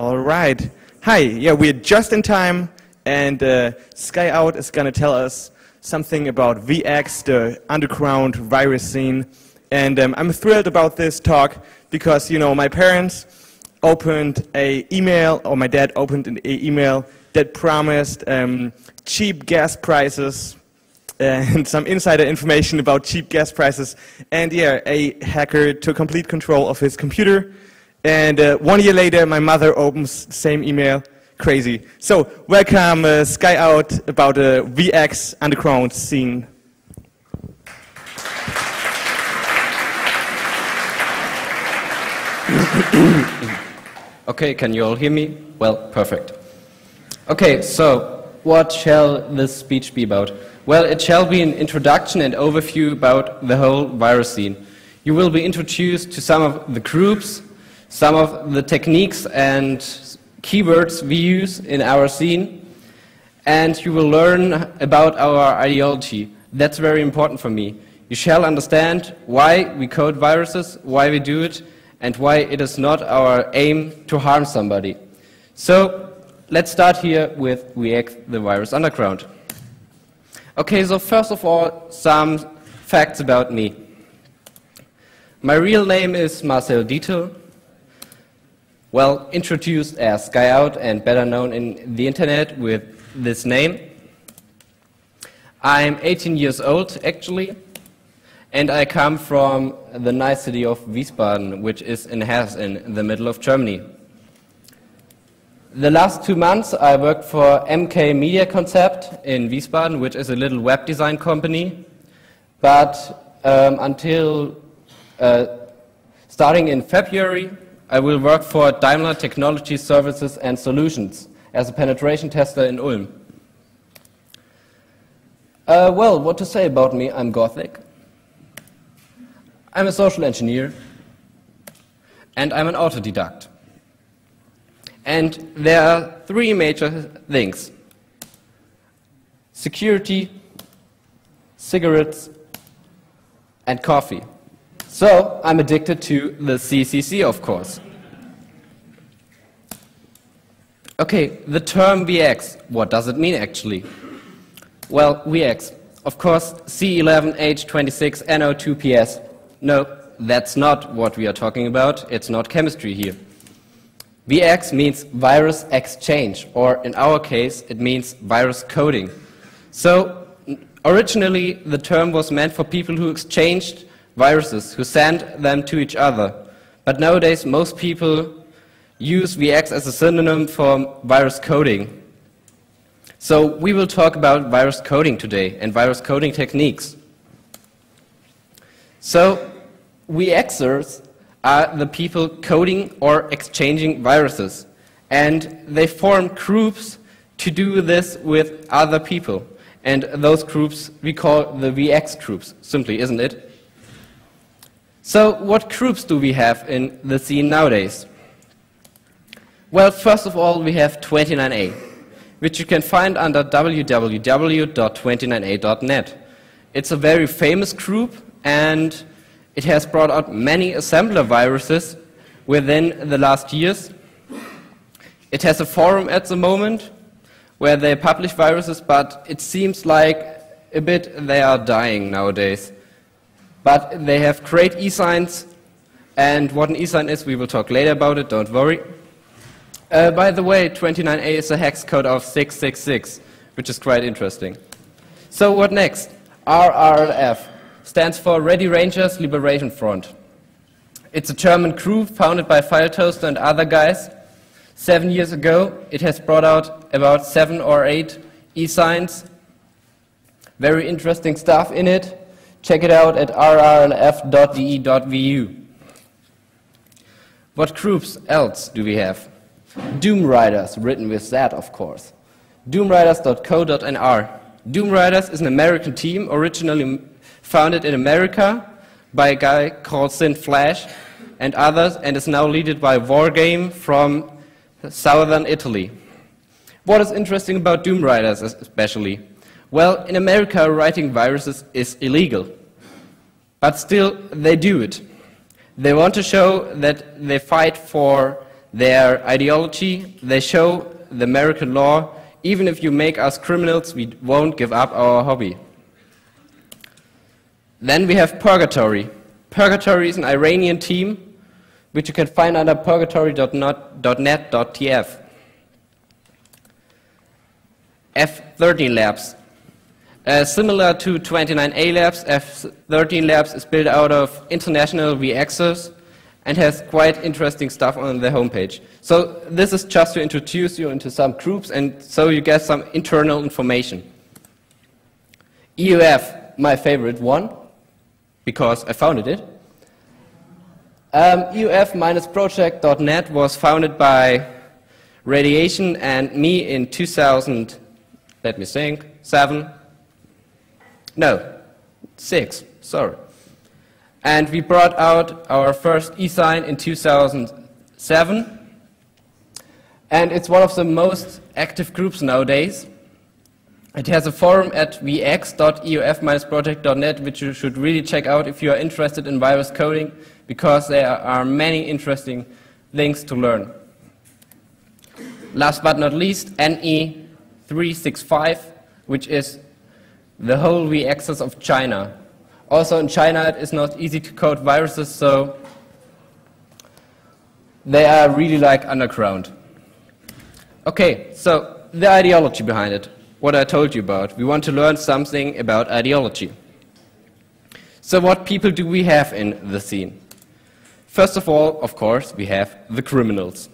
All right. Hi. Yeah, we're just in time, and Sky Out is going to tell us something about VX, the underground virus scene. And I'm thrilled about this talk because, you know, my parents opened an email, or my dad opened an email that promised cheap gas prices and some insider information about cheap gas prices. And yeah, a hacker took complete control of his computer. And 1 year later, my mother opens the same email. Crazy. So, welcome Sky Out about the VX underground scene. Okay, can you all hear me? Well, perfect. Okay, so what shall this speech be about? Well, it shall be an introduction and overview about the whole virus scene. You will be introduced to some of the groups, some of the techniques and keywords we use in our scene, and you will learn about our ideology. That's very important for me. You shall understand why we code viruses, why we do it, and why it is not our aim to harm somebody. So, let's start here with VX, the virus underground. Okay, so first of all, some facts about me. My real name is Marcel Dietl. Well, introduced as Sky Out and better known in the internet with this name. I'm 18 years old, actually, and I come from the nice city of Wiesbaden, which is in Hesse, in the middle of Germany. The last 2 months I worked for MK MEDIACONCEPT in Wiesbaden, which is a little web design company, but until starting in February, I will work for Daimler Technology Services and Solutions as a penetration tester in Ulm. Well, what to say about me? I'm Gothic. I'm a social engineer. And I'm an autodidact. And there are 3 major things: security, cigarettes, and coffee. So, I'm addicted to the CCC, of course. Okay, the term VX, what does it mean actually? Well, VX, of course, C11H26NO2PS. No, that's not what we are talking about. It's not chemistry here. VX means virus exchange, or in our case, it means virus coding. So, originally, the term was meant for people who exchanged viruses, who send them to each other. But nowadays, most people use VX as a synonym for virus coding. So we will talk about virus coding today and virus coding techniques. So VXers are the people coding or exchanging viruses. And they form groups to do this with other people. And those groups we call the VX groups, simply, isn't it? So, what groups do we have in the scene nowadays? Well, first of all, we have 29A, which you can find under www.29a.net. It's a very famous group, and it has brought out many assembler viruses within the last years. It has a forum at the moment where they publish viruses, but it seems like a bit they are dying nowadays. But they have great e-signs, and what an e-sign is, we will talk later about it, don't worry. By the way, 29A is a hex code of 666, which is quite interesting. So what next? RRLF stands for Ready Rangers Liberation Front. It's a German group founded by FileToaster and other guys. 7 years ago, it has brought out about 7 or 8 e-signs. Very interesting stuff in it. Check it out at rrlf.de.vu. What groups else do we have? Doom Riders, written with Z, of course. doomriders.co.nr. Doom Riders is an American team originally founded in America by a guy called Sin Flash and others, and is now led by Wargame from southern Italy. What is interesting about Doom Riders especially? Well, in America, writing viruses is illegal. But still, they do it. They want to show that they fight for their ideology. They show the American law. Even if you make us criminals, we won't give up our hobby. Then we have Purgatory. Purgatory is an Iranian team, which you can find under purgatory.net.tf. F13 Labs. Similar to 29A Labs, F13 Labs is built out of international VXers and has quite interesting stuff on their homepage. So this is just to introduce you into some groups and so you get some internal information. EUF, my favorite one, because I founded it. EUF-project.net was founded by Radiation and me in 2000, let me think, 6, sorry. And we brought out our first e-sign in 2007. And it's one of the most active groups nowadays. It has a forum at vx.euf-project.net, which you should really check out if you are interested in virus coding, because there are many interesting things to learn. Last but not least, NE365, which is the whole VXs of China. Also in China it is not easy to code viruses, so they are really like underground. Okay, so the ideology behind it, what I told you about. We want to learn something about ideology. So what people do we have in the scene? First of all, of course, we have the criminals.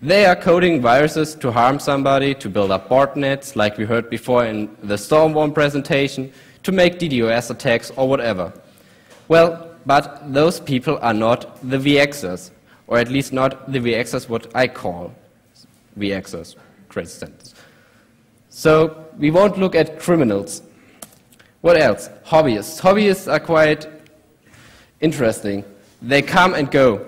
They are coding viruses to harm somebody, to build up botnets, like we heard before in the Stormworm presentation, to make DDoS attacks or whatever. Well, but those people are not the VXers, or at least not the VXers what I call VXers. Crazy sentence. So we won't look at criminals. What else? Hobbyists. Hobbyists are quite interesting. They come and go.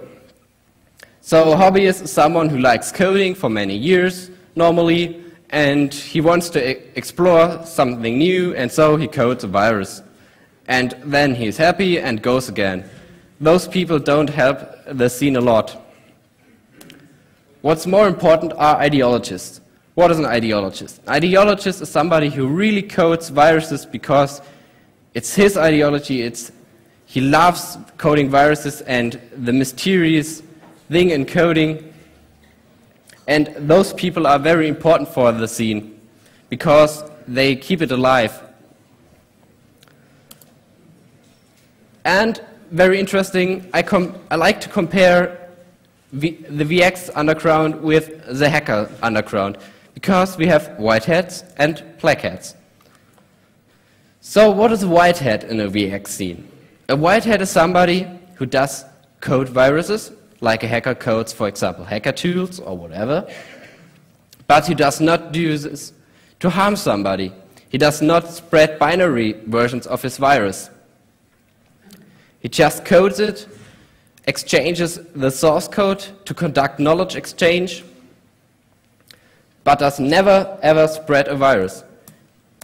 So a hobbyist is someone who likes coding for many years, normally, and he wants to explore something new, and so he codes a virus. And then he's happy and goes again. Those people don't help the scene a lot. What's more important are ideologists. What is an ideologist? An ideologist is somebody who really codes viruses because it's his ideology, he loves coding viruses and the mysterious thing in coding. And those people are very important for the scene because they keep it alive. And very interesting, I like to compare the VX underground with the hacker underground because we have white hats and black hats. So what is a white hat in a VX scene? A white hat is somebody who does code viruses, like a hacker codes, for example, hacker tools or whatever, but he does not do this to harm somebody. He does not spread binary versions of his virus. He just codes it, exchanges the source code to conduct knowledge exchange, but does never ever spread a virus.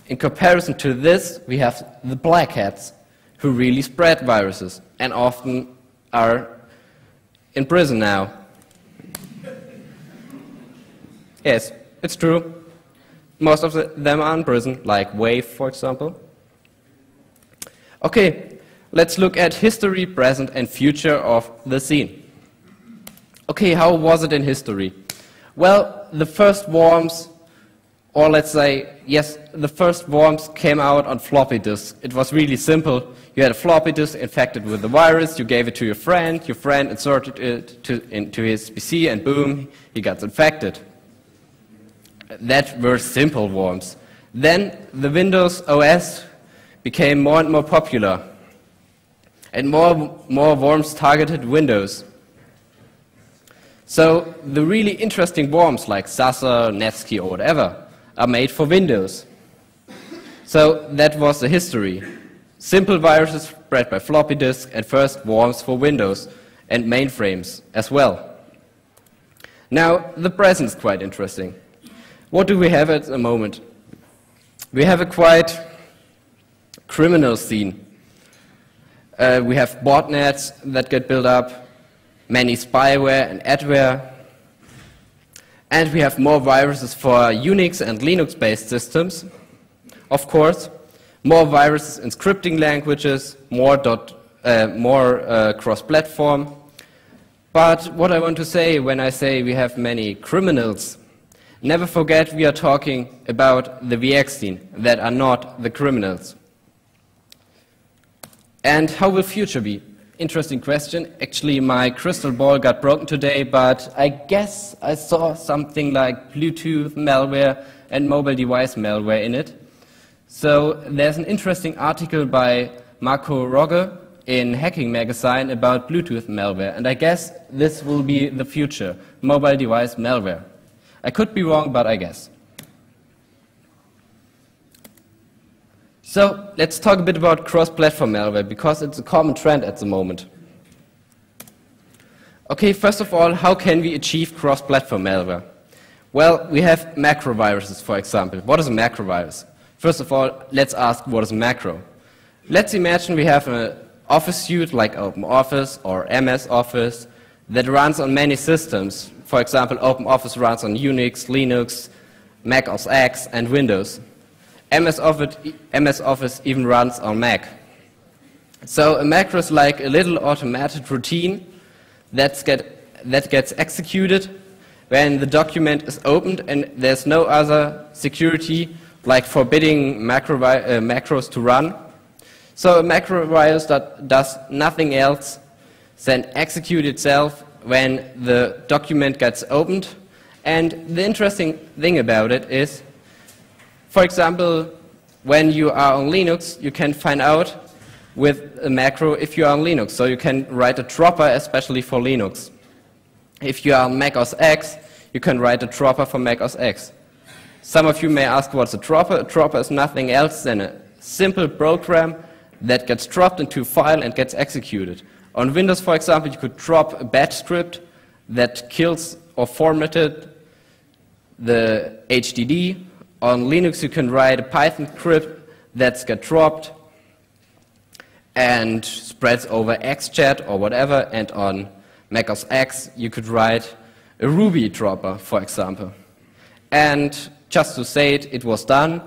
In comparison to this, we have the black hats, who really spread viruses and often are in prison now. Yes, it's true. Most of them are in prison, like Wave, for example. Okay, let's look at history, present, and future of the scene. Okay, how was it in history? Well, the first worms, or let's say, yes, the first worms came out on floppy disks. It was really simple. You had a floppy disk infected with the virus, you gave it to your friend inserted it into his PC, and boom, he got infected. That were simple worms. Then the Windows OS became more and more popular, and more worms targeted Windows. So the really interesting worms like Sasa, Netsky, or whatever are made for Windows. So that was the history. Simple viruses spread by floppy disk and first worms for Windows and mainframes as well. Now, the present is quite interesting. What do we have at the moment? We have a quite criminal scene. We have botnets that get built up, many spyware and adware. And we have more viruses for Unix and Linux-based systems, of course. More viruses in scripting languages, more cross-platform. But what I want to say when I say we have many criminals, never forget we are talking about the VX scene that are not the criminals. And how will future be? Interesting question. Actually, my crystal ball got broken today, but I guess I saw something like Bluetooth malware and mobile device malware in it. So there's an interesting article by Marco Rogge in Hacking Magazine about Bluetooth malware, and I guess this will be the future, mobile device malware. I could be wrong, but I guess. So let's talk a bit about cross-platform malware, because it's a common trend at the moment. Okay, first of all, how can we achieve cross-platform malware? Well, we have macro viruses, for example. What is a macro virus? First of all, let's ask what is a macro. Let's imagine we have an Office suite like OpenOffice or MS Office that runs on many systems. For example, OpenOffice runs on Unix, Linux, Mac OS X, and Windows. MS Office even runs on Mac. So a macro is like a little automated routine that gets executed when the document is opened and there's no other security like forbidding macros to run. So a macro virus that does nothing else than execute itself when the document gets opened. And the interesting thing about it is, for example, when you are on Linux, you can find out with a macro if you are on Linux. So you can write a dropper especially for Linux. If you are on Mac OS X, you can write a dropper for Mac OS X. Some of you may ask what's a dropper. A dropper is nothing else than a simple program that gets dropped into a file and gets executed. On Windows, for example, you could drop a batch script that kills or formatted the HDD. On Linux, you can write a Python script that gets dropped and spreads over XChat or whatever. And on Mac OS X, you could write a Ruby dropper, for example. And just to say it, it was done.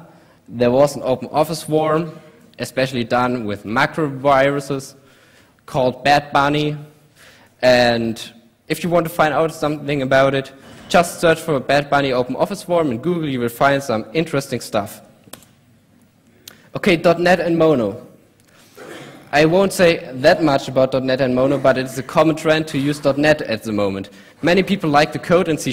There was an OpenOffice worm, especially done with macro viruses, called Bad Bunny. And if you want to find out something about it, just search for Bad Bunny OpenOffice worm in Google. You will find some interesting stuff. Okay, .NET and Mono. I won't say that much about .NET and Mono, but it's a common trend to use .NET at the moment. Many people like to code in C#,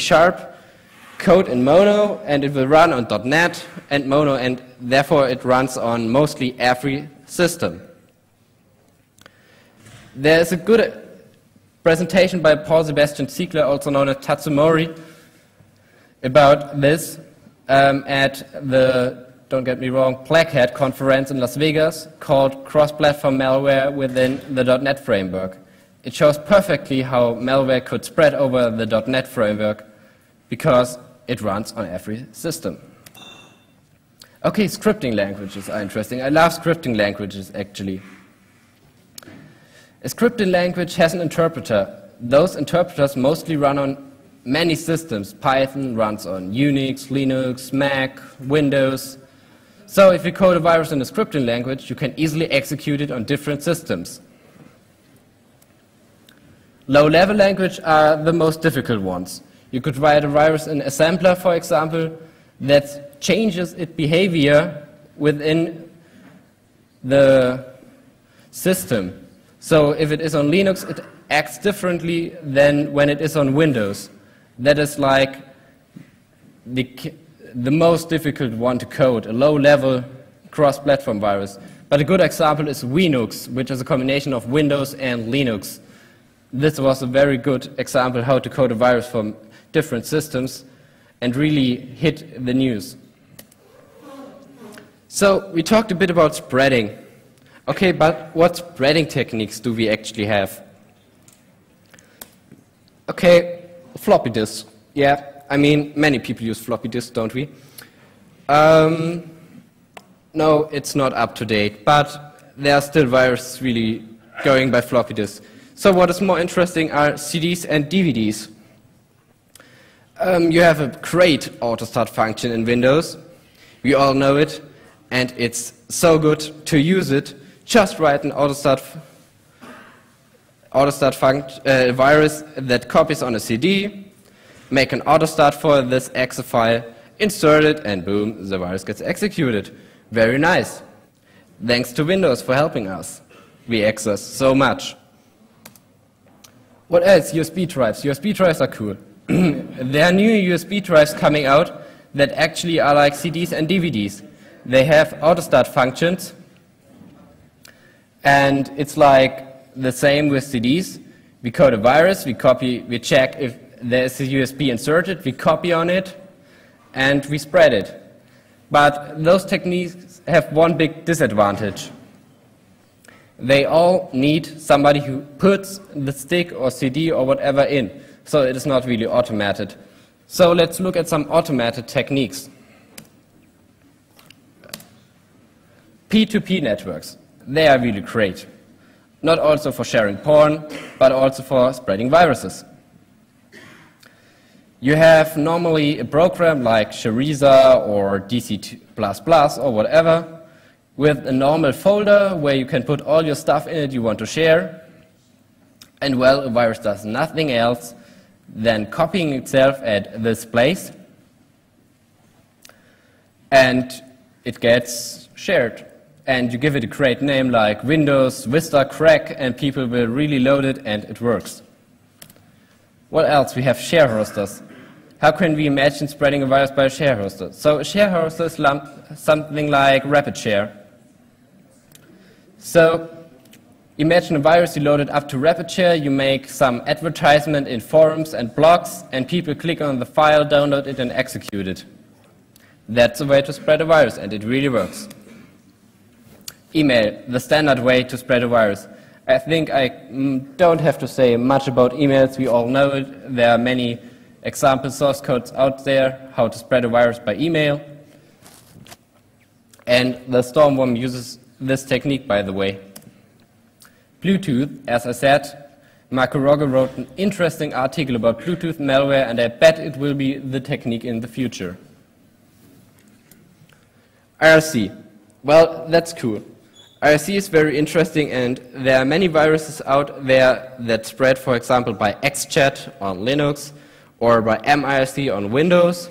code in Mono, and it will run on .NET and Mono, and therefore it runs on mostly every system. There's a good presentation by Paul Sebastian Ziegler, also known as Tatsumori, about this at the, don't get me wrong, Black Hat conference in Las Vegas called Cross-Platform Malware within the .NET framework. It shows perfectly how malware could spread over the .NET framework because it runs on every system. Okay, scripting languages are interesting. I love scripting languages, actually. A scripting language has an interpreter. Those interpreters mostly run on many systems. Python runs on Unix, Linux, Mac, Windows. So if you code a virus in a scripting language, you can easily execute it on different systems. Low-level languages are the most difficult ones. You could write a virus in assembler, for example, that changes its behavior within the system. So if it is on Linux, it acts differently than when it is on Windows. That is like the most difficult one to code, a low-level cross-platform virus. But a good example is Winux, which is a combination of Windows and Linux. This was a very good example how to code a virus from different systems and really hit the news. So we talked a bit about spreading. Okay, but what spreading techniques do we actually have? Okay, floppy disk. Yeah, I mean, many people use floppy disk, don't we? No, it's not up to date, but there are still viruses really going by floppy disk. So what is more interesting are CDs and DVDs. You have a great auto-start function in Windows. We all know it, and it's so good to use it. Just write an auto-start virus that copies on a CD, make an auto-start for this exe file, insert it, and boom, the virus gets executed. Very nice. Thanks to Windows for helping us. We access so much. What else? USB drives. USB drives are cool. There are new USB drives coming out that actually are like CDs and DVDs. They have auto-start functions, and it's like the same with CDs. We code a virus, we check if there's a USB inserted, we copy on it, and we spread it. But those techniques have one big disadvantage. They all need somebody who puts the stick or CD or whatever in, so it is not really automated. So let's look at some automated techniques. P2P networks, they are really great. Not also for sharing porn, but also for spreading viruses. You have normally a program like Shariza or DC++ or whatever, with a normal folder where you can put all your stuff in it you want to share. And well, a virus does nothing else than copying itself at this place, and it gets shared. And you give it a great name like Windows Vista Crack, and people will really load it, and it works. What else? We have share hosters. How can we imagine spreading a virus by a share hoster? So a share hoster is something like RapidShare. So imagine a virus, you load it up to RapidShare, you make some advertisement in forums and blogs, and people click on the file, download it, and execute it. That's a way to spread a virus, and it really works. Email, the standard way to spread a virus. I think I don't have to say much about emails, we all know it. There are many example source codes out there how to spread a virus by email. And the Stormworm uses this technique, by the way. Bluetooth, as I said, Marco Rogge wrote an interesting article about Bluetooth malware, and I bet it will be the technique in the future. IRC. Well, that's cool. IRC is very interesting, and there are many viruses out there that spread, for example, by XChat on Linux, or by MIRC on Windows,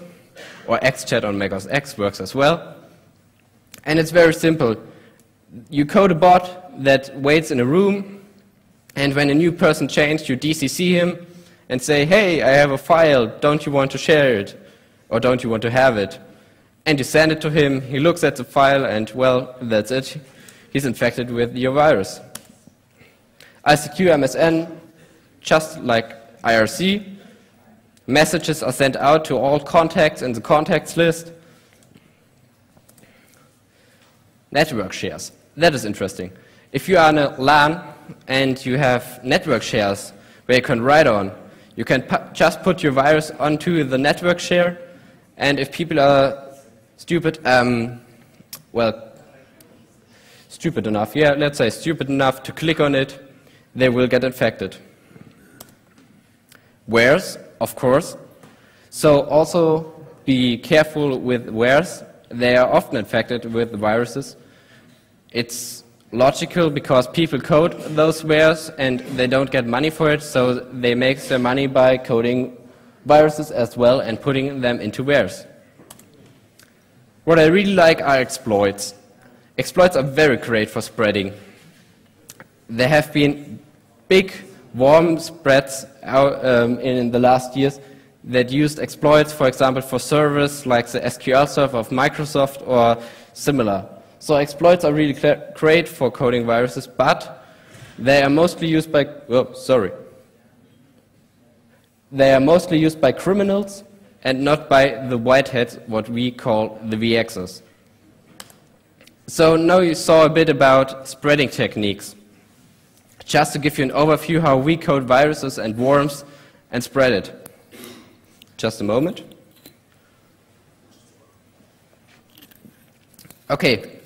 or XChat on Mac OS X works as well. And it's very simple. You code a bot that waits in a room, and when a new person changes, you DCC him and say, hey, I have a file, don't you want to share it? Or don't you want to have it? And you send it to him, he looks at the file, and well, that's it. He's infected with your virus. ICQ MSN, just like IRC. Messages are sent out to all contacts in the contacts list. Network shares. That is interesting. If you are on a LAN and you have network shares where you can write on, you can just put your virus onto the network share, and if people are stupid, stupid enough, yeah, let's say stupid enough to click on it, they will get infected. Wares, of course. So also be careful with wares. They are often infected with viruses. It's logical because people code those wares and they don't get money for it, so they make their money by coding viruses as well and putting them into wares. What I really like are exploits. Exploits are very great for spreading. There have been big warm spreads out, in the last years that used exploits, for example, for servers like the SQL server of Microsoft or similar. So exploits are really great for coding viruses, but they are mostly used by, they are mostly used by criminals and not by the whiteheads, what we call the VXers. So now you saw a bit about spreading techniques. Just to give you an overview how we code viruses and worms and spread it. Just a moment. Okay.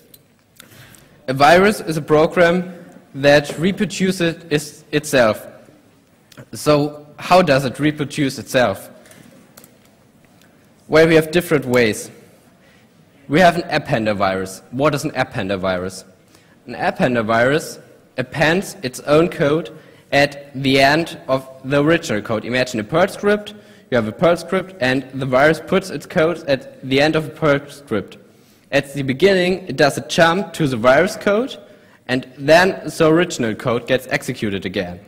A virus is a program that reproduces itself. So how does it reproduce itself? Well, we have different ways. We have an appender virus. What is an appender virus? An appender virus appends its own code at the end of the original code. Imagine a Perl script. You have a Perl script, and the virus puts its code at the end of a Perl script. At the beginning, it does a jump to the virus code, and then the original code gets executed again.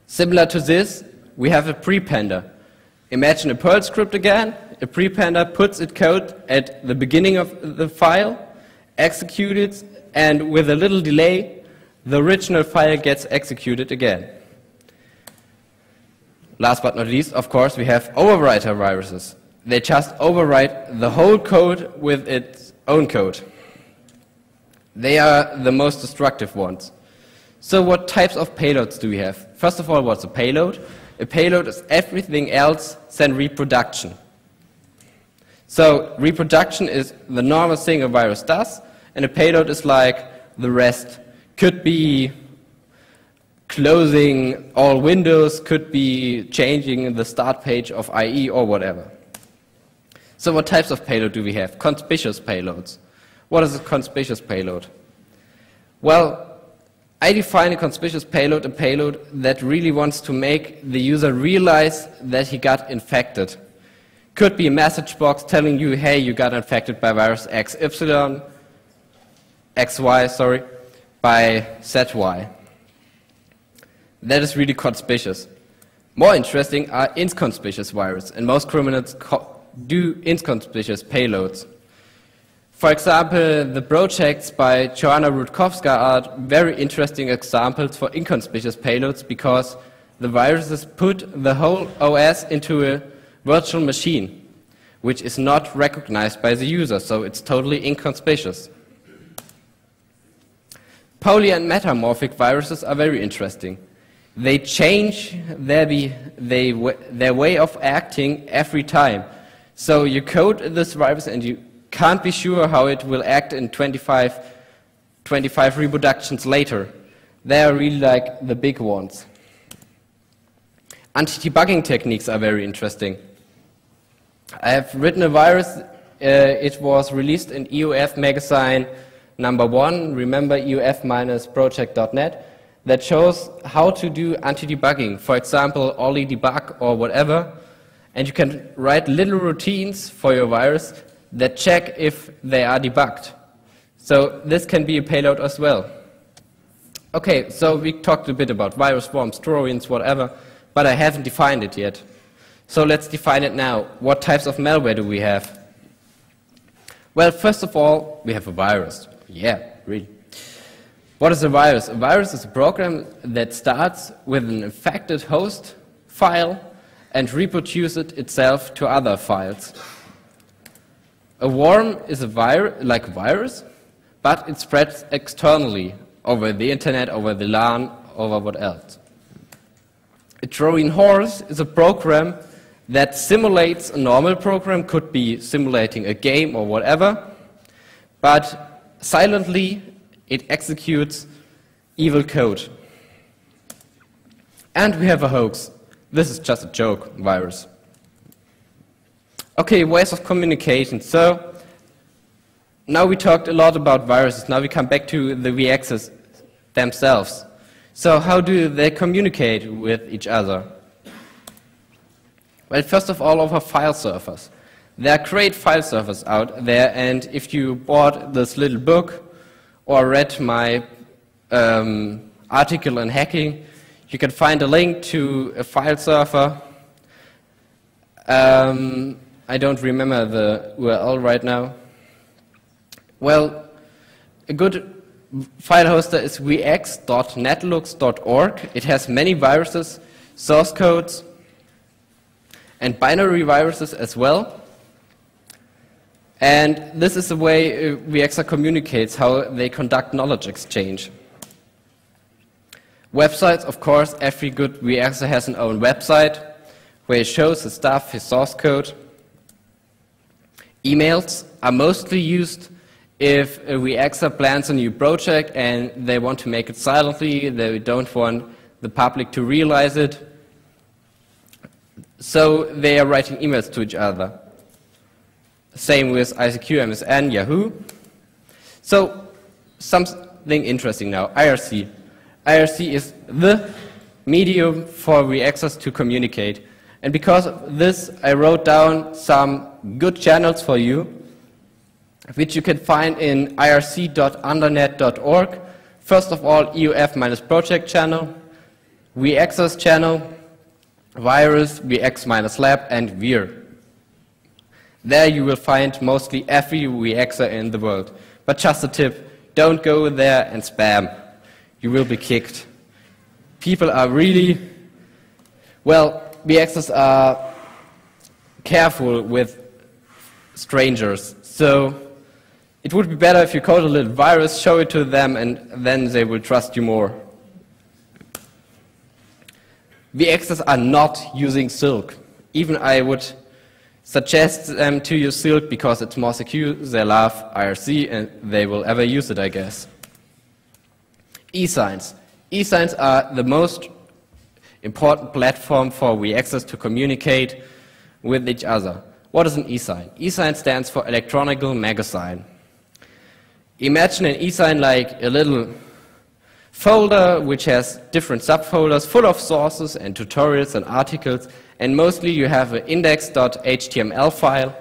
Similar to this, we have a prepender. Imagine a Perl script again. A prepender puts its code at the beginning of the file, executes it, and with a little delay, the original file gets executed again. Last but not least, of course, we have overwriter viruses. They just overwrite the whole code with its own code. They are the most destructive ones. So what types of payloads do we have? First of all, what's a payload? A payload is everything else than reproduction. So reproduction is the normal thing a virus does, and a payload is like the rest. Could be closing all windows, could be changing the start page of IE or whatever. So what types of payload do we have? Conspicuous payloads. What is a conspicuous payload? Well, I define a conspicuous payload a payload that really wants to make the user realize that he got infected. Could be a message box telling you, hey, you got infected by virus XY, by ZY. That is really conspicuous. More interesting are inconspicuous viruses, and most criminals do inconspicuous payloads. For example, the projects by Joanna Rutkowska are very interesting examples for inconspicuous payloads because the viruses put the whole OS into a virtual machine, which is not recognized by the user, so it's totally inconspicuous. Poly and metamorphic viruses are very interesting. They change their way of acting every time. So you code this virus and you can't be sure how it will act in 25 reproductions later. They are really like the big ones. Anti-debugging techniques are very interesting. I have written a virus. It was released in EOF magazine #1, remember EOF-project.net, that shows how to do anti-debugging, for example, Ollie debug or whatever, and you can write little routines for your virus that check if they are debugged. So this can be a payload as well. Okay, so we talked a bit about virus forms, Trojans, whatever, but I haven't defined it yet. So let's define it now. What types of malware do we have? Well, first of all, we have a virus. Yeah, really. What is a virus? A virus is a program that starts with an infected host file and reproduces it itself to other files. A worm is a like a virus, but it spreads externally over the internet, over the LAN, over what else. A Trojan horse is a program that simulates a normal program, could be simulating a game or whatever, but silently it executes evil code. And we have a hoax. This is just a joke virus. Okay, ways of communication. So now we talked a lot about viruses. Now we come back to the VXs themselves. So how do they communicate with each other? Well, first of all, over file servers. There are great file servers out there, and if you bought this little book or read my article on hacking, you can find a link to a file server. I don't remember the URL right now. Well, a good file hoster is vx.netlux.org. It has many viruses, source codes, and binary viruses as well. And this is the way VXer communicates, how they conduct knowledge exchange. Websites, of course, every good VXer has an own website where it shows his stuff, his source code. Emails are mostly used if a VXer plans a new project and they want to make it silently, they don't want the public to realize it. So they are writing emails to each other. Same with ICQ, MSN, Yahoo. So something interesting now, IRC. IRC is the medium for VXers to communicate. And because of this, I wrote down some good channels for you, which you can find in irc.undernet.org. First of all, EUF-project channel, VXers channel, virus, VX-lab, and VIR. There you will find mostly every VXer in the world. But just a tip, don't go there and spam. You will be kicked. People are really, well, VXers are careful with strangers. So it would be better if you code a little virus, show it to them, and then they will trust you more. VXers are not using Silk. Even I would suggest them to use Silk because it's more secure. They love IRC and they will ever use it, I guess. eSigns. eSigns are the most important platform for VXers to communicate with each other. What is an eSign? eSign stands for electronic megasign. Imagine an eSign like a little folder which has different subfolders full of sources and tutorials and articles, and mostly you have an index.html file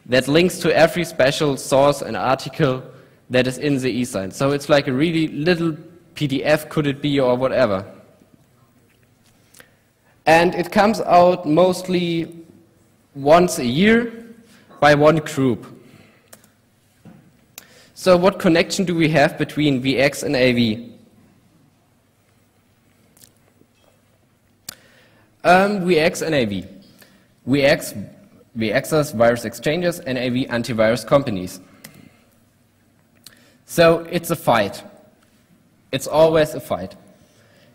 that links to every special source and article that is in the eSign. So it's like a really little PDF, could it be, or whatever. And it comes out mostly once a year by one group. So what connection do we have between VX and AV? VX and AV. VXers, virus exchanges, and AV, antivirus companies. So it's a fight. It's always a fight.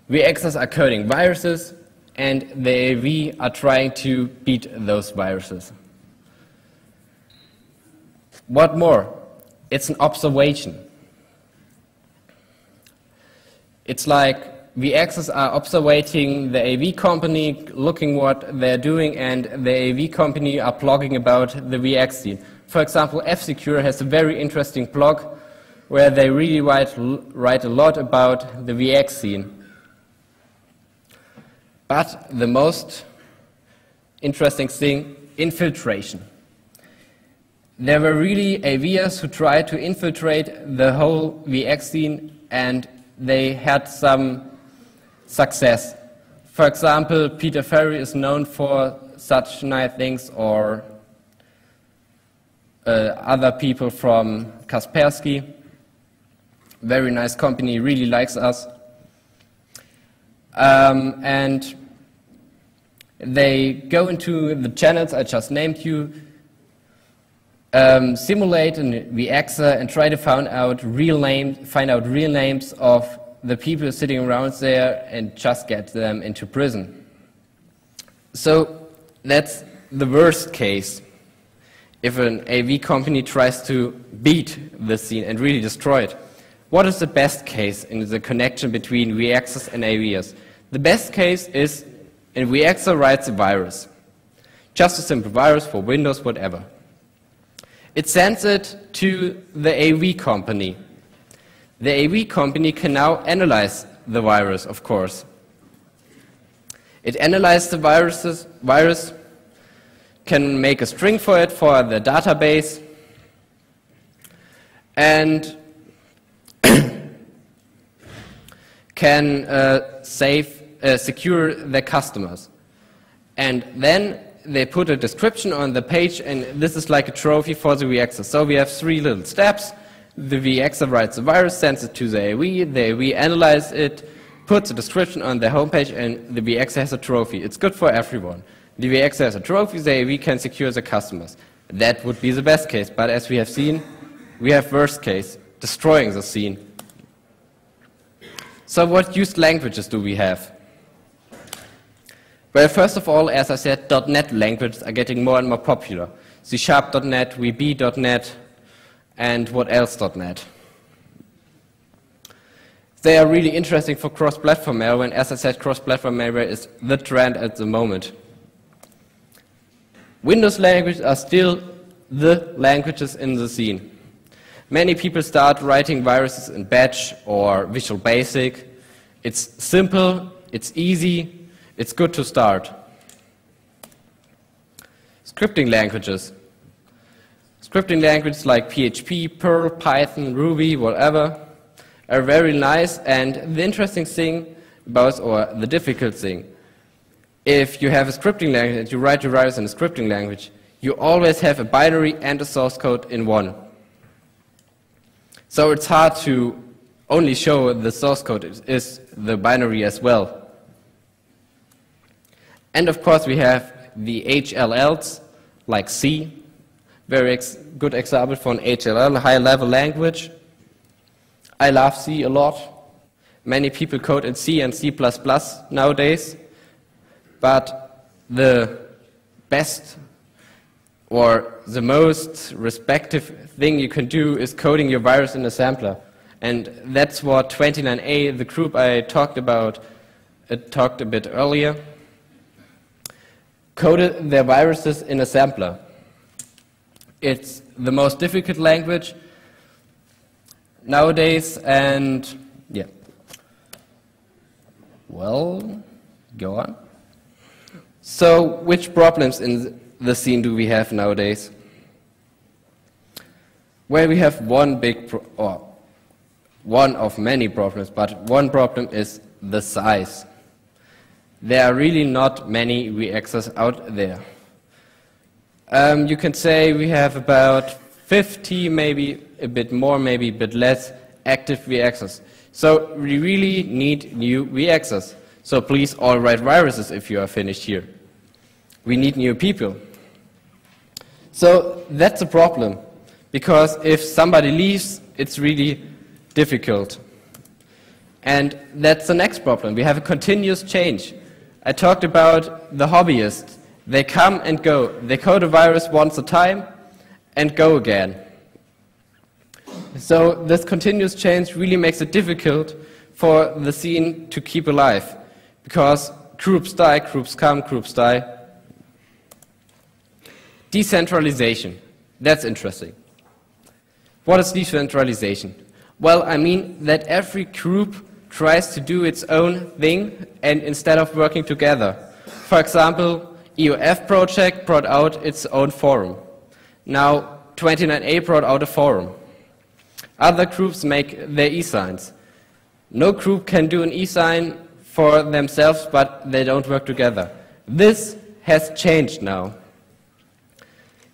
VXers are coding viruses, and the AV are trying to beat those viruses. What more? It's an observation. It's like VXers are observing the AV company, looking what they're doing, and the AV company are blogging about the VX scene. For example, F-Secure has a very interesting blog where they really write a lot about the VX scene. But the most interesting thing, infiltration. There were really AVers who tried to infiltrate the whole VX scene, and they had some success. For example, Peter Ferry is known for such nice things, or other people from Kaspersky. Very nice company, really likes us. And they go into the channels I just named you, simulate a VXer and try to find out real names of the people sitting around there and just get them into prison. So that's the worst case if an AV company tries to beat the scene and really destroy it. What is the best case in the connection between VXers and AVers? The best case is a VXer writes a virus. Just a simple virus for Windows, whatever. It sends it to the AV company. The AV company can now analyze the virus, of course. It analyzes the virus, can make a string for it for the database, and can secure their customers. And then they put a description on the page, and this is like a trophy for the VXer. So we have 3 little steps. The VXer writes the virus, sends it to the AV analyzes it, puts a description on the homepage, and the VXer has a trophy. It's good for everyone. The VXer has a trophy, the AV can secure the customers. That would be the best case, but as we have seen, we have worst case, destroying the scene. So what used languages do we have? Well, first of all, as I said, .NET languages are getting more and more popular. C#.NET, VB.NET, and what else .NET. They are really interesting for cross-platform malware, and as I said, cross-platform malware is the trend at the moment. Windows languages are still the languages in the scene. Many people start writing viruses in Bash or Visual Basic. It's simple, it's easy, it's good to start. Scripting languages. Scripting languages like PHP, Perl, Python, Ruby, whatever, are very nice, and the interesting thing about, or the difficult thing, if you have a scripting language and you write your virus in a scripting language, you always have a binary and a source code in one. So it's hard to only show the source code is the binary as well. And of course we have the HLLs, like C, very good example for an HLL, a high-level language. I love C a lot. Many people code in C and C++ nowadays, but the best or the most respective thing you can do is coding your virus in a sampler. And that's what 29A, the group I talked about, talked a bit earlier, coded their viruses in a sampler. It's the most difficult language nowadays, and yeah. Well, go on. So, which problems in the scene do we have nowadays? Well, we have one big, one of many problems, but one problem is the size. There are really not many VXs out there. You can say we have about 50, maybe a bit more, maybe a bit less, active VXs. So we really need new VXs. So please all write viruses if you are finished here. We need new people. So that's a problem, because if somebody leaves, it's really difficult. And that's the next problem. We have a continuous change. I talked about the hobbyists. They come and go. They code a virus once a time and go again. So this continuous change really makes it difficult for the scene to keep alive, because groups die, groups come, groups die. Decentralization. That's interesting. What is decentralization? Well, I mean that every group tries to do its own thing and instead of working together. For example, EOF project brought out its own forum. Now 29A brought out a forum. Other groups make their e-signs. No group can do an e-sign for themselves, but they don't work together. This has changed now.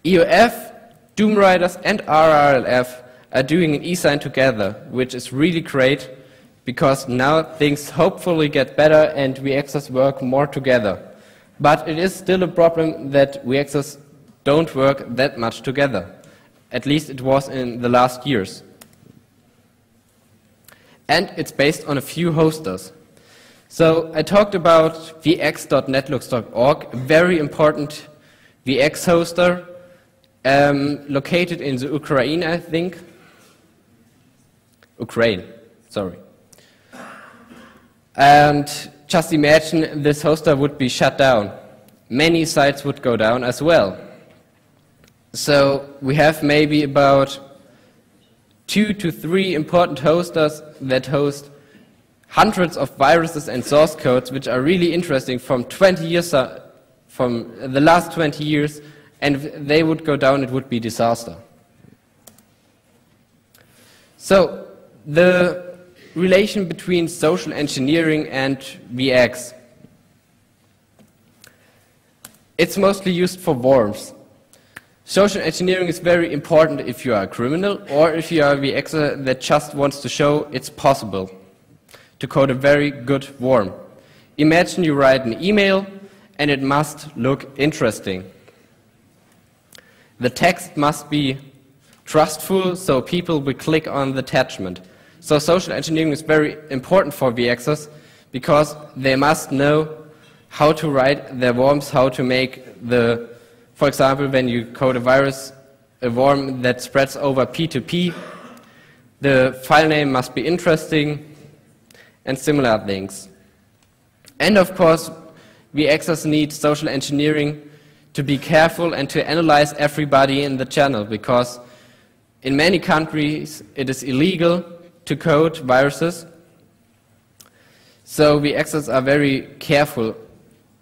EOF, Doom Riders, and RRLF are doing an e-sign together, which is really great, because now things hopefully get better and VXs work more together. But it is still a problem that VXs don't work that much together. At least it was in the last years. And it's based on a few hosters. So I talked about vx.netlooks.org, a very important VX hoster, located in the Ukraine, I think. Ukraine, sorry. And just imagine this hoster would be shut down. Many sites would go down as well. So we have maybe about 2 to 3 important hosters that host hundreds of viruses and source codes, which are really interesting from 20 years, from the last 20 years, and if they would go down, it would be disaster. So the relation between social engineering and VX. It's mostly used for worms. Social engineering is very important if you are a criminal or if you are a VXer that just wants to show it's possible to code a very good worm. Imagine you write an email and it must look interesting. The text must be trustful so people will click on the attachment. So social engineering is very important for VXers because they must know how to write their worms, how to make the, for example, when you code a virus, a worm that spreads over P2P, the file name must be interesting and similar things. And of course, VXers need social engineering to be careful and to analyze everybody in the channel, because in many countries it is illegal to code viruses. So the actors are very careful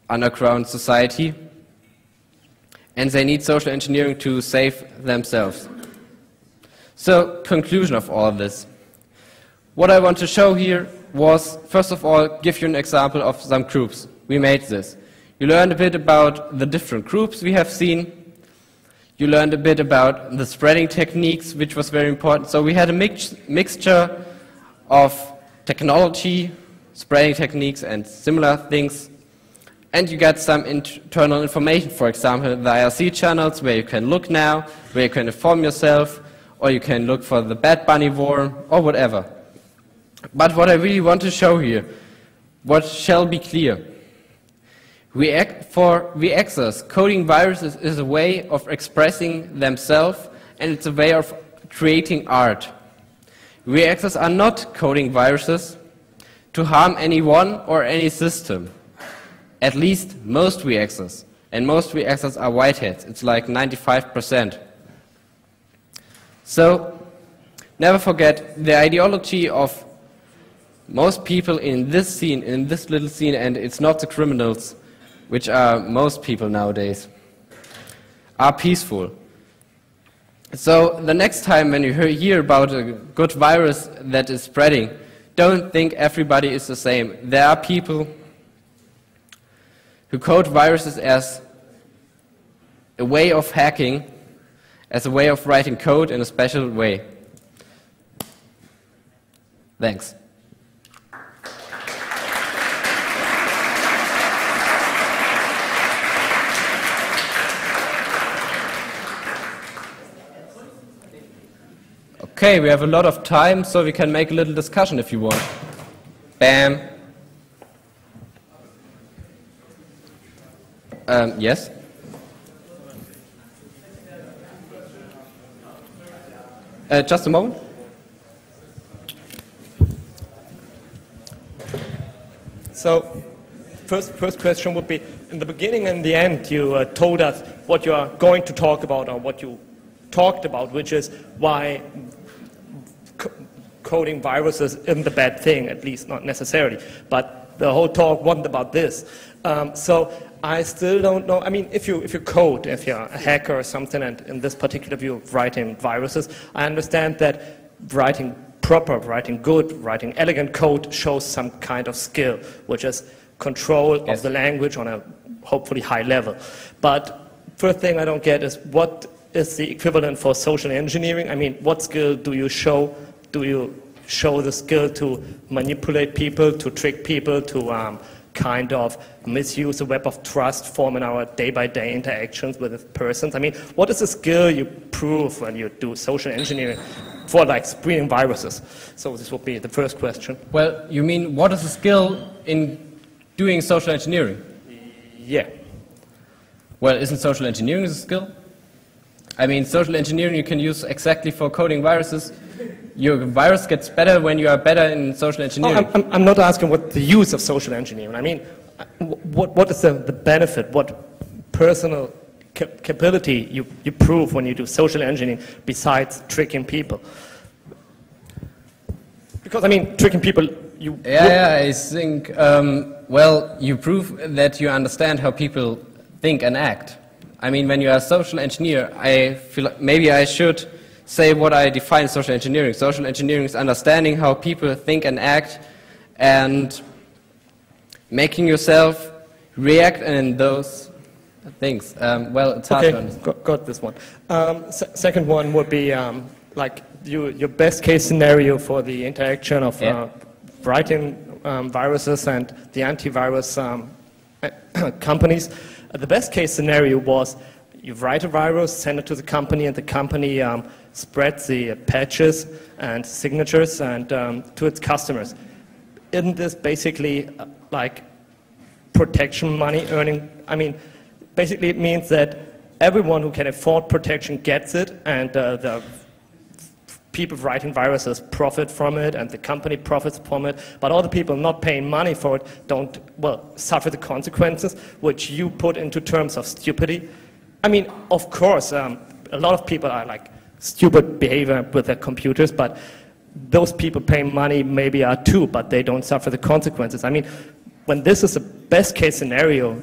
underground society, and they need social engineering to save themselves. So, conclusion of all this. What I want to show here was, first of all, give you an example of some groups. We made this. You learned a bit about the different groups we have seen. You learned a bit about the spreading techniques, which was very important. So we had a mixture of technology, spreading techniques, and similar things. And you got some internal information, for example, the IRC channels, where you can look now, where you can inform yourself, or you can look for the Bad Bunny War, or whatever. But what I really want to show here, what shall be clear. For VXers, coding viruses is a way of expressing themselves, and it's a way of creating art. VXers are not coding viruses to harm anyone or any system. At least most VXers. And most VXers are whiteheads. It's like 95%. So, never forget the ideology of most people in this scene, in this little scene, and it's not the criminals, which are most people nowadays, are peaceful. So the next time when you hear about a good virus that is spreading, don't think everybody is the same. There are people who code viruses as a way of hacking, as a way of writing code in a special way. Thanks. Okay, we have a lot of time, so we can make a little discussion if you want. Bam. Yes? Just a moment. So, first question would be, in the beginning and the end, you told us what you are going to talk about, or what you talked about, which is why coding viruses isn't a bad thing, at least not necessarily. But the whole talk wasn't about this. So I still don't know. I mean, if you code, if you're a hacker or something, and in this particular view of writing viruses, I understand that writing proper, writing good, writing elegant code shows some kind of skill, which is control of the language on a hopefully high level. But first thing I don't get is, what is the equivalent for social engineering? I mean, what skill do you show? Do you show the skill to manipulate people, to trick people, to kind of misuse the web of trust formed in our day-by-day interactions with persons? I mean, what is the skill you prove when you do social engineering for, like, spreading viruses? So this would be the first question. Well, you mean, what is the skill in doing social engineering? Yeah. Well, isn't social engineering a skill? I mean, social engineering you can use exactly for coding viruses. Your virus gets better when you are better in social engineering. Oh, I'm not asking what the use of social engineering. I mean, what is the benefit, what personal capability you prove when you do social engineering besides tricking people? Because, I mean, tricking people, you... Yeah, I think, well, you prove that you understand how people think and act. I mean, when you are a social engineer, I feel like maybe I should say what I define social engineering. Social engineering is understanding how people think and act, and making yourself react in those things. Well, it's hard to understand. Got this one. Second one would be like your best case scenario for the interaction of writing viruses and the antivirus companies. The best case scenario was you write a virus, send it to the company, and the company spreads the patches and signatures and to its customers. Isn't this basically like protection money earning? I mean, basically it means that everyone who can afford protection gets it, and the people writing viruses profit from it, and the company profits from it, but all the people not paying money for it don't, well, suffer the consequences, which you put into terms of stupidity. I mean, of course, a lot of people are like stupid behavior with their computers, but those people paying money maybe are too, but they don't suffer the consequences. I mean, when this is a best case scenario,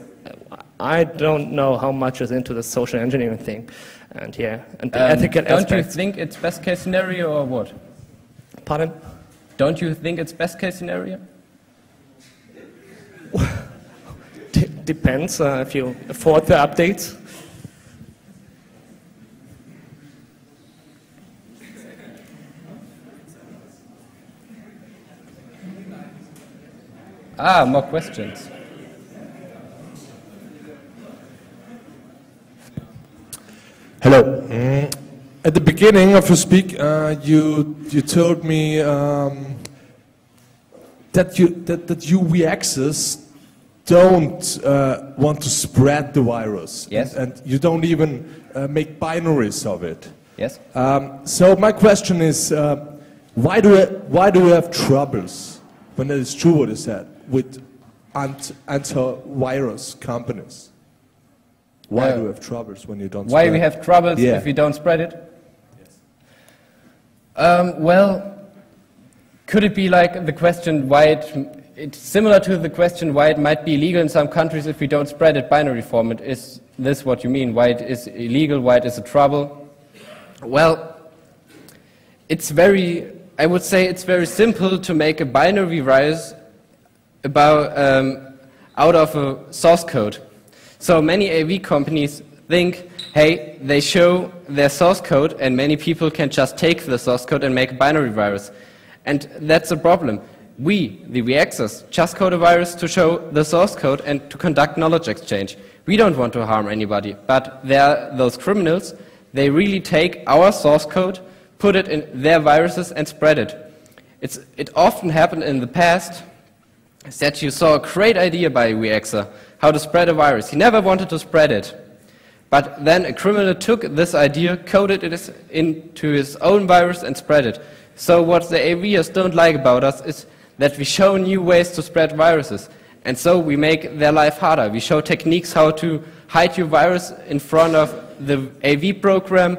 I don't know how much is into the social engineering thing, and yeah, and the ethical aspects. Don't you think it's best case scenario or what? Pardon? Don't you think it's best case scenario? Depends if you afford the updates. Ah, more questions. Hello. At the beginning of your speak, you told me that you VXers don't want to spread the virus. Yes. And you don't even make binaries of it. Yes. So my question is, why do you have troubles, when it is true what is said, with antivirus companies? Why do you have troubles when you don't spread it? Why we have troubles if we don't spread it? Yes. Well, could it be like the question why it's similar to the question why it might be illegal in some countries if we don't spread it binary format? Is this what you mean? Why it is illegal? Why it is a trouble? Well, I would say it's very simple to make a binary virus about, out of a source code. So many AV companies think, hey, they show their source code and many people can just take the source code and make a binary virus. And that's a problem. We, the VXers, just code a virus to show the source code and to conduct knowledge exchange. We don't want to harm anybody, but there are those criminals, they really take our source code, put it in their viruses and spread it. It often happened in the past that you saw a great idea by a VXer, how to spread a virus. He never wanted to spread it. But then a criminal took this idea, coded it into his own virus and spread it. So what the AVers don't like about us is that we show new ways to spread viruses. And so we make their life harder. We show techniques how to hide your virus in front of the AV program.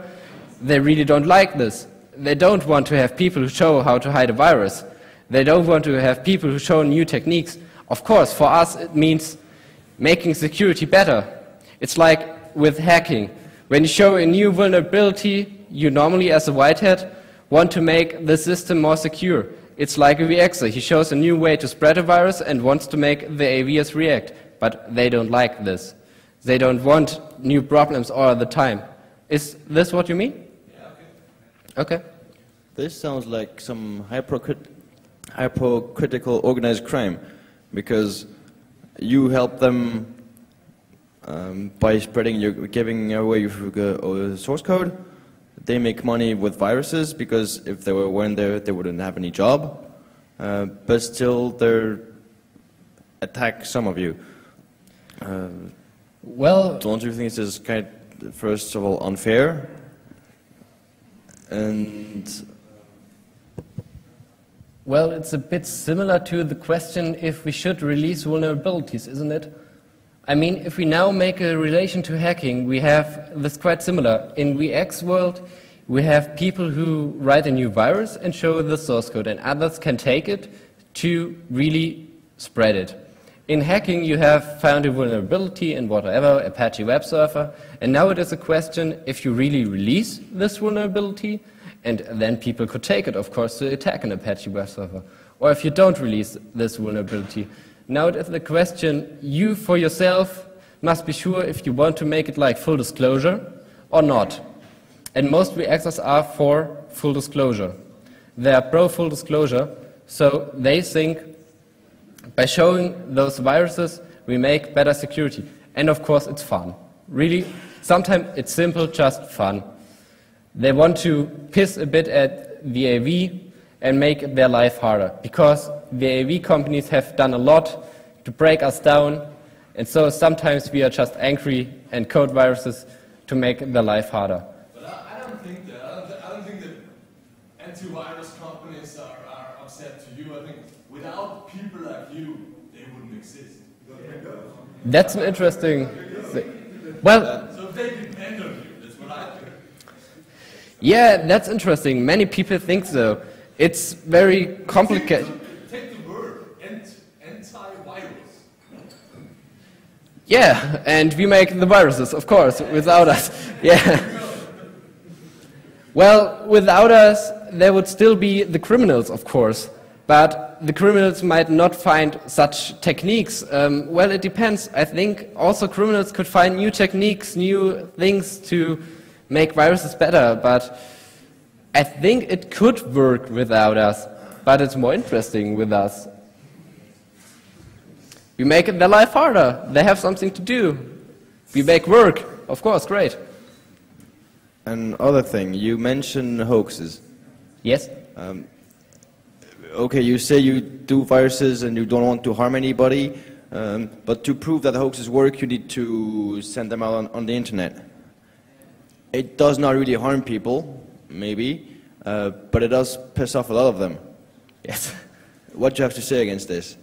They really don't like this. They don't want to have people who show how to hide a virus. They don't want to have people who show new techniques. Of course, for us it means making security better. It's like with hacking. When you show a new vulnerability, you normally as a white hat want to make the system more secure. It's like a VXer. He shows a new way to spread a virus and wants to make the AVs react. But they don't like this. They don't want new problems all the time. Is this what you mean? Yeah, okay. Okay. This sounds like some hypocritical organized crime, because you help them by giving away your source code. They make money with viruses because if they weren't there, they wouldn't have any job. But still, they attack some of you. Well, don't you think this is kind of, first of all, unfair? And well, it's a bit similar to the question if we should release vulnerabilities, isn't it? I mean, if we now make a relation to hacking, we have this quite similar. In VX world, we have people who write a new virus and show the source code, and others can take it to really spread it. In hacking, you have found a vulnerability in whatever, Apache web server, and now it is a question if you really release this vulnerability, and then people could take it, of course, to attack an Apache web server. Or if you don't release this vulnerability. Now it is the question, you for yourself must be sure if you want to make it like full disclosure or not. And most VXers are for full disclosure. They are pro full disclosure, so they think by showing those viruses we make better security. And of course it's fun. Really, sometimes it's simple, just fun. They want to piss a bit at the AV and make their life harder, because the AV companies have done a lot to break us down, and so sometimes we are just angry and code viruses to make their life harder. But I don't think that. I don't think that antivirus companies are upset to you. I think without people like you, they wouldn't exist. That's an interesting thing. Well, So But they depend on you, that's what I think. Yeah, that's interesting. Many people think so. It's very complicated. Take the word anti-virus. Yeah, and we make the viruses, of course, without us. Yeah. Well, without us, there would still be the criminals, of course. But the criminals might not find such techniques. Well, it depends. I think also criminals could find new techniques, new things to make viruses better. But I think it could work without us. But it's more interesting with us. We make their life harder. They have something to do. We make work. Of course, great. Another thing, you mentioned hoaxes. Yes? Okay, you say you do viruses and you don't want to harm anybody, but to prove that the hoaxes work, you need to send them out on the internet. It does not really harm people, maybe, but it does piss off a lot of them. Yes. What do you have to say against this?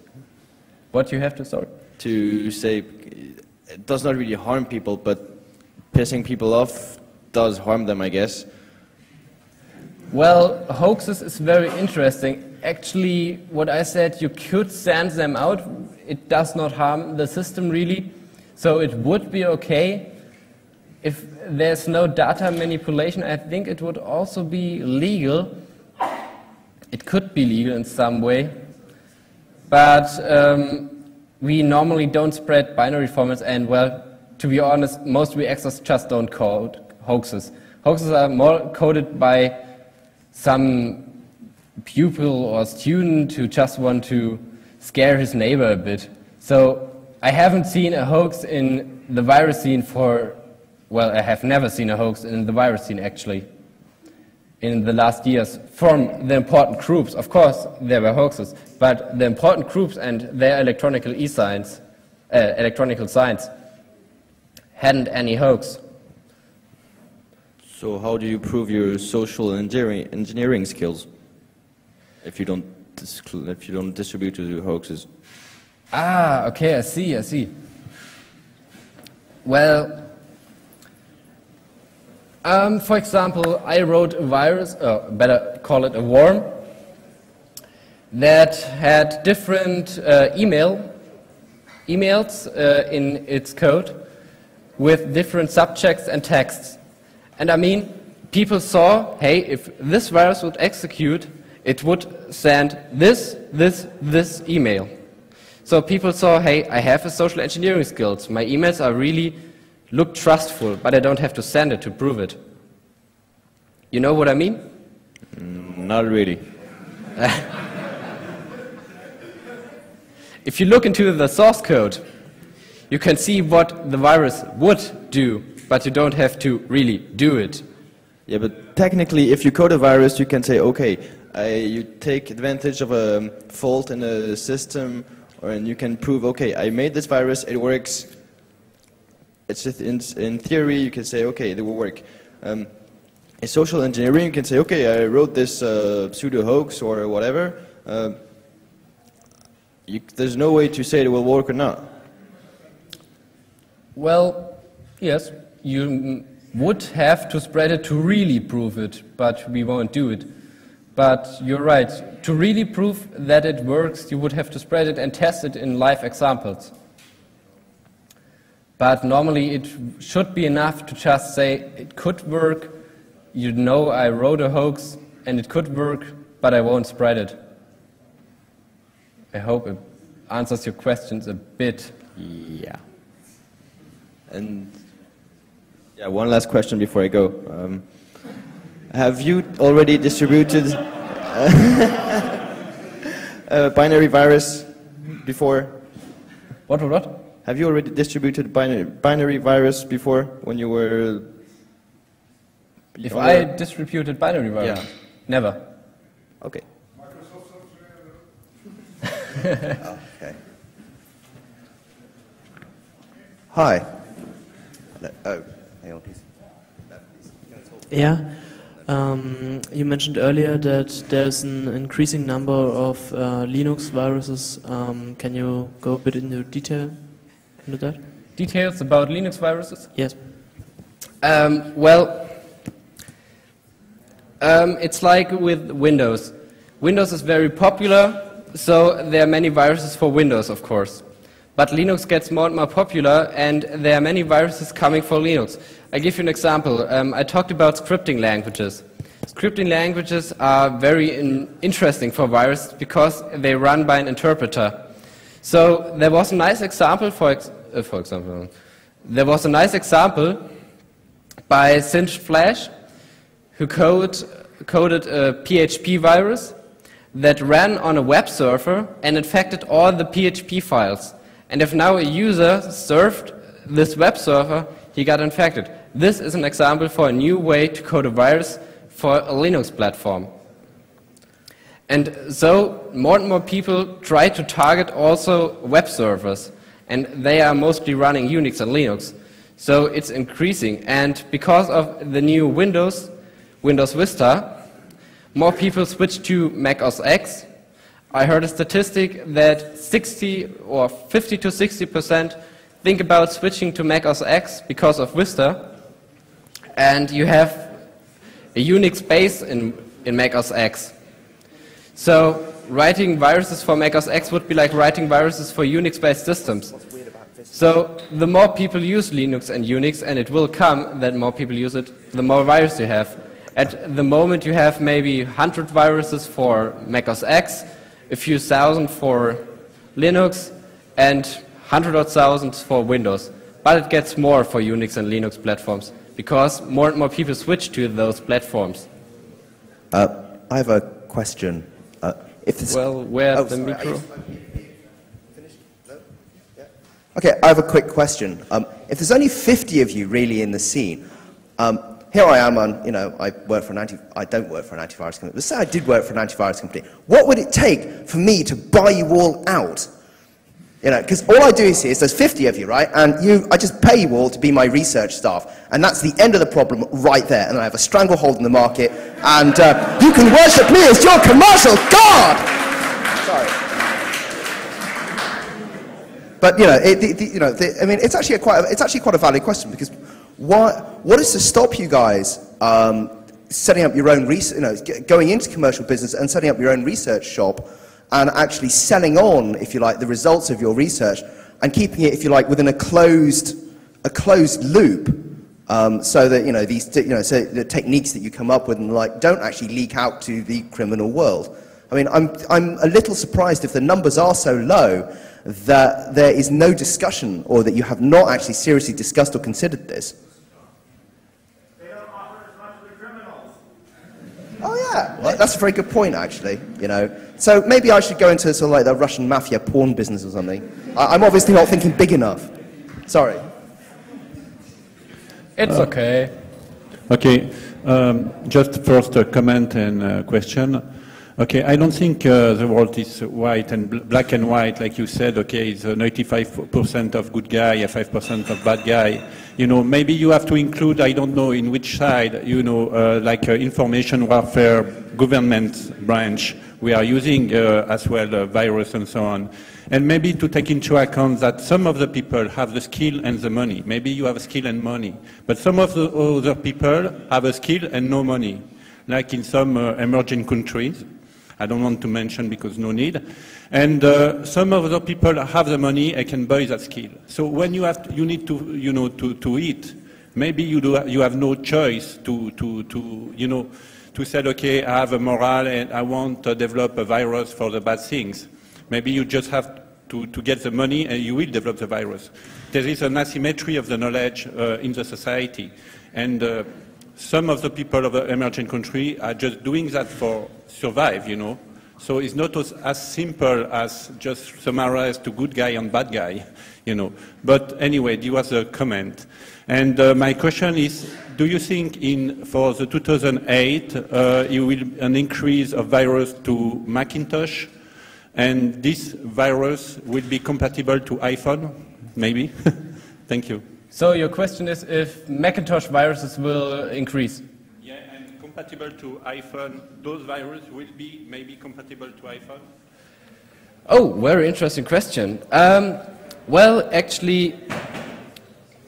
What you have to start? To say it does not really harm people, but pissing people off does harm them, I guess. Well, hoaxes is very interesting. Actually, what I said, you could send them out. It does not harm the system really. So it would be okay. If there's no data manipulation, I think it would also be legal. It could be legal in some way. But we normally don't spread binary formats, and well, to be honest, most reactors just don't code hoaxes. Hoaxes are more coded by some pupil or student who just want to scare his neighbor a bit. So I haven't seen a hoax in the virus scene for, well, I have never seen a hoax in the virus scene actually in the last years from the important groups. Of course, there were hoaxes, but the important groups and their electronical science hadn't any hoax. So how do you prove your social engineering skills if you don't distribute to hoaxes? Ah, okay, I see. Well, for example, I wrote a virus, or better call it a worm, that had different emails in its code with different subjects and texts. And I mean, people saw, hey, if this virus would execute, it would send this email. So people saw, hey, I have a social engineering skills. My emails are really look trustful, but I don't have to send it to prove it. You know what I mean? Not really. If you look into the source code, you can see what the virus would do, but you don't have to really do it. Yeah, but technically, if you code a virus, you can say, okay, you take advantage of a fault in a system, and you can prove, okay, I made this virus, it works. It's just in theory, you can say, okay, it will work. In social engineering, you can say, okay, I wrote this pseudo hoax or whatever. There's no way to say it will work or not. Well, yes, you would have to spread it to really prove it, but we won't do it. But you're right, to really prove that it works, you would have to spread it and test it in live examples. But normally it should be enough to just say it could work, you know I wrote a hoax and it could work, but I won't spread it. I hope it answers your questions a bit. Yeah. And yeah, one last question before I go. Have you already distributed a binary virus before? What? Have you already distributed binary virus before when you were... If I distributed binary virus? Yeah. Never. Okay. Okay. Hi. Hang on, please. Yeah. You mentioned earlier that there's an increasing number of Linux viruses. Can you go a bit into detail into that? Details about Linux viruses? Yes. Well, it's like with Windows. Windows is very popular, so there are many viruses for Windows, of course. But Linux gets more and more popular, and there are many viruses coming for Linux. I'll give you an example. I talked about scripting languages. Scripting languages are very interesting for viruses because they run by an interpreter. So there was a nice example, there was a nice example by Cinch Flash, who coded a PHP virus that ran on a web server and infected all the PHP files. And if now a user surfed this web server, he got infected. This is an example for a new way to code a virus for a Linux platform. And so more and more people try to target also web servers, and they are mostly running Unix and Linux. So it's increasing, and because of the new Windows Vista, more people switch to Mac OS X. I heard a statistic that 50 to 60% think about switching to Mac OS X because of Vista, and you have a Unix base in Mac OS X. So writing viruses for Mac OS X would be like writing viruses for Unix-based systems. So the more people use Linux and Unix, and it will come that more people use it, the more viruses you have. At the moment you have maybe 100 viruses for Mac OS X, a few thousand for Linux, and 100,000 for Windows. But it gets more for Unix and Linux platforms, because more and more people switch to those platforms. I have a question. Well, where's the micro? Okay, I have a quick question. If there's only 50 of you really in the scene, here I am on, I work for I don't work for an antivirus company. Let's say I did work for an antivirus company. What would it take for me to buy you all out? Because all I do is there's 50 of you, right? And I just pay you all to be my research staff. And that's the end of the problem right there. And I have a stranglehold in the market. And you can worship me as your commercial god! Sorry. But, I mean, it's actually quite a valid question, because what is to stop you guys setting up your own going into commercial business and setting up your own research shop and actually selling on, if you like, the results of your research and keeping it, if you like, within a closed loop, so that so the techniques that you come up with and don't actually leak out to the criminal world. I mean, I'm a little surprised if the numbers are so low that there is no discussion, or that you have not actually seriously discussed or considered this. They don't offer as much to the criminals. Oh yeah, well, that's a very good point, actually. So maybe I should go into sort of like the Russian mafia porn business or something. I'm obviously not thinking big enough. Sorry. It's okay. Okay, just first a comment and a question. Okay, I don't think the world is white and black and white, like you said. Okay, it's 95% of good guy, 5% of bad guy. Maybe you have to include, I don't know in which side, like information warfare government branch. We are using as well virus and so on. And maybe to take into account that some of the people have the skill and the money. Maybe you have skill and money. But some of the other people have a skill and no money, like in some emerging countries. I don't want to mention because no need. And some of the people have the money and can buy that skill. So when you need to, to eat, maybe you have no choice to say, okay, I have a moral and I want to develop a virus for the bad things. Maybe you just have to get the money and you will develop the virus. There is an asymmetry of the knowledge in the society. And some of the people of the emerging country are just doing that for survive, So it's not as simple as just summarize to good guy and bad guy, But anyway, there was a comment. And my question is, do you think for the 2008, you will an increase of virus to Macintosh? And this virus will be compatible to iPhone, maybe? Thank you. So your question is if Macintosh viruses will increase? Yeah, and compatible to iPhone, those viruses will be maybe compatible to iPhone? Oh, very interesting question. Well, actually,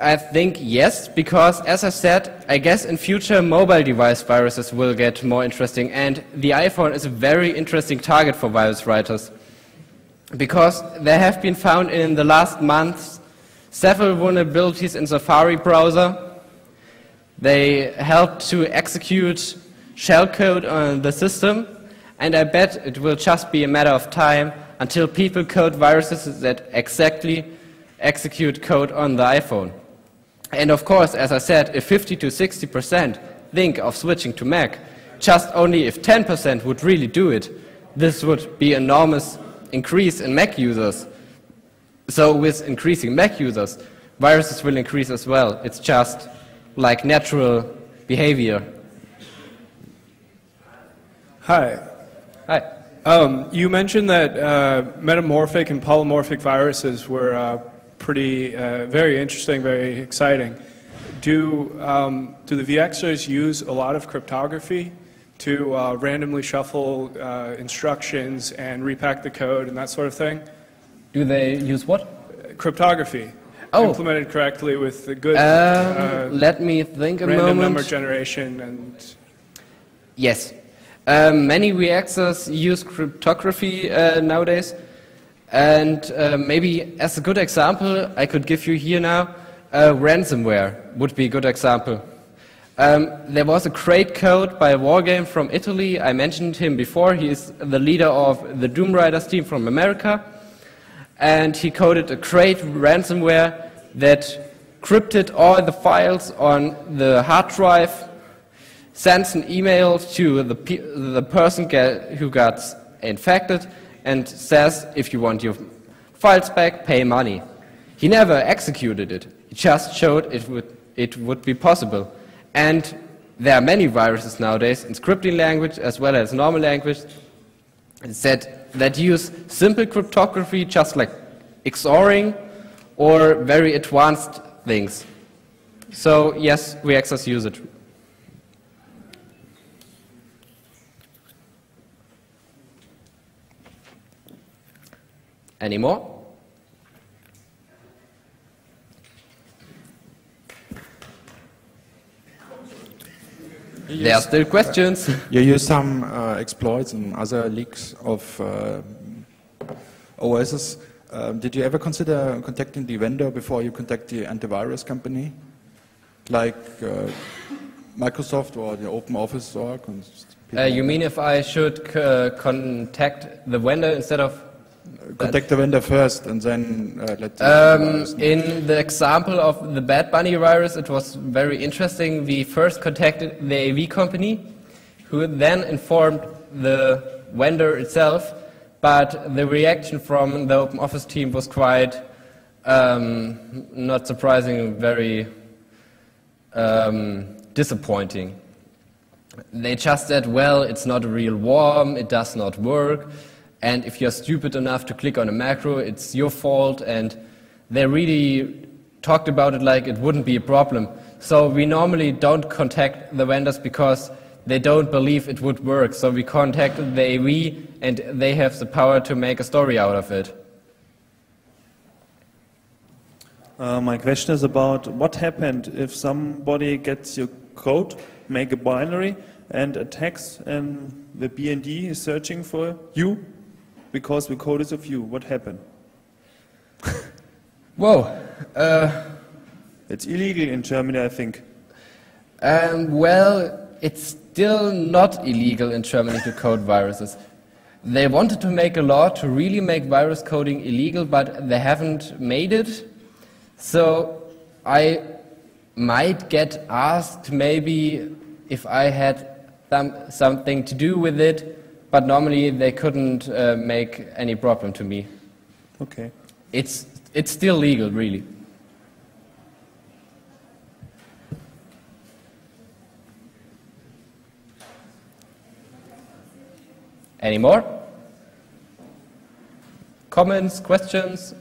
I think yes, because as I said, I guess in future mobile device viruses will get more interesting, and the iPhone is a very interesting target for virus writers, because there have been found in the last months several vulnerabilities in Safari browser. They helped to execute shellcode on the system, and I bet it will just be a matter of time until people code viruses that exactly execute code on the iPhone. And of course, as I said, if 50 to 60% think of switching to Mac, just only if 10% would really do it, this would be an enormous increase in Mac users. So with increasing Mac users, viruses will increase as well. It's just like natural behavior. Hi. Hi. You mentioned that metamorphic and polymorphic viruses were very interesting, very exciting. Do the VXers use a lot of cryptography to randomly shuffle instructions and repack the code and that sort of thing? Do they use what? Cryptography. Oh. Implemented correctly with the good let me think a random moment. number generation and... Yes. Many VXers use cryptography nowadays. And maybe as a good example, I could give you here now, ransomware would be a good example. There was a great code by a wargame from Italy. I mentioned him before. He is the leader of the Doom Riders team from America. And he coded a great ransomware that crypted all the files on the hard drive, sends an email to the person who got infected, and says, if you want your files back, pay money. He never executed it. He just showed it would be possible. And there are many viruses nowadays in scripting language as well as normal language that use simple cryptography, just like XORing or very advanced things. So yes, VXers use it. Any more? There are still questions. You use some exploits and other leaks of OSs. Did you ever consider contacting the vendor before you contact the antivirus company? Like Microsoft or the Open Office org? You mean if I should contact the vendor instead of... Contact the vendor first and then let in the example of the Bad Bunny virus, it was very interesting. We first contacted the AV company, who then informed the vendor itself, but the reaction from the Open Office team was quite, not surprising, very disappointing. They just said, well, it's not a real worm, it does not work. And if you're stupid enough to click on a macro, it's your fault. And they really talked about it like it wouldn't be a problem. So we normally don't contact the vendors because they don't believe it would work. So we contacted the AV, and they have the power to make a story out of it. My question is about what happened if somebody gets your code, make a binary, and attacks, and the BND is searching for you? Because the code is of you. What happened? Whoa. It's illegal in Germany, I think. Well, it's still not illegal in Germany to code viruses. They wanted to make a law to really make virus coding illegal, but they haven't made it. So I might get asked maybe if I had something to do with it, but normally they couldn't make any problem to me. Okay. It's still legal, really. Any more? Comments, questions?